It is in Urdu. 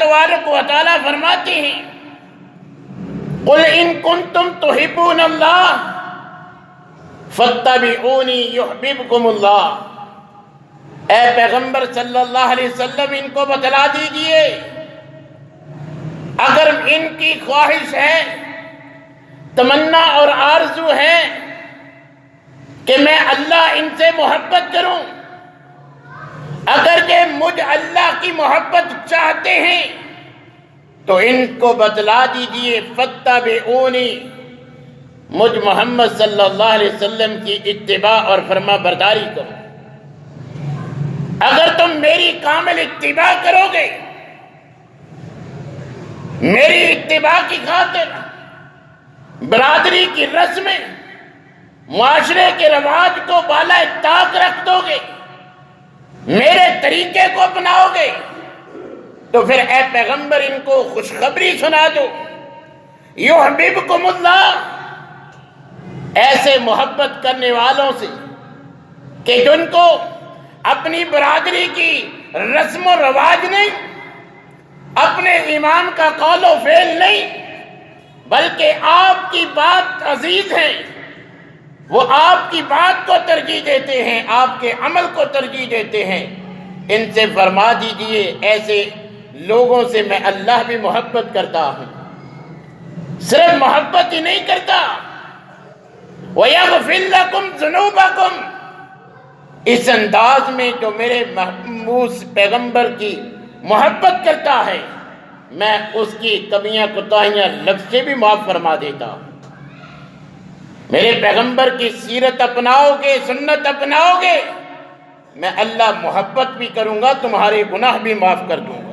تبارک و تعالیٰ فرماتے ہیں قل ان کنتم تحبون اللہ فاتبعونی یحببکم اللہ۔ اے پیغمبر صلی اللہ علیہ وسلم ان کو بتلا دیجئے اگر ان کی خواہش ہے، تمنا اور آرزو ہے کہ میں اللہ ان سے محبت کروں، اگر کہ مجھ اللہ کی محبت چاہتے ہیں تو ان کو بتلا دیجئے فاتبعونی، مجھ محمد صلی اللہ علیہ وسلم کی اتباع اور فرما برداری کرو۔ اگر تم میری کامل اتباع کرو گے، میری اتباع کی خاطر برادری کی رسمیں، معاشرے کے رواج کو بالائے طاق رکھ دو گے، میرے طریقے کو اپناؤ گے، تو پھر اے پیغمبر ان کو خوشخبری سنا دو یحببکم اللہ، ایسے محبت کرنے والوں سے کہ جن کو اپنی برادری کی رسم و رواج نہیں، اپنے امام کا قول و فعل نہیں، بلکہ آپ کی بات عزیز ہے، وہ آپ کی بات کو ترجیح دیتے ہیں، آپ کے عمل کو ترجیح دیتے ہیں، ان سے فرما دیجئے ایسے لوگوں سے میں اللہ بھی محبت کرتا ہوں، صرف محبت ہی نہیں کرتا وَيَغْفِرْ لَكُمْ ذُنُوبَكُمْ، اس انداز میں جو میرے محبوب پیغمبر کی محبت کرتا ہے میں اس کی کمیاں کوتاہیاں لفظیں بھی معاف فرما دیتا ہوں۔ میرے پیغمبر کی سیرت اپناؤ گے، سنت اپناؤ گے، میں اللہ محبت بھی کروں گا، تمہارے گناہ بھی معاف کر دوں گا۔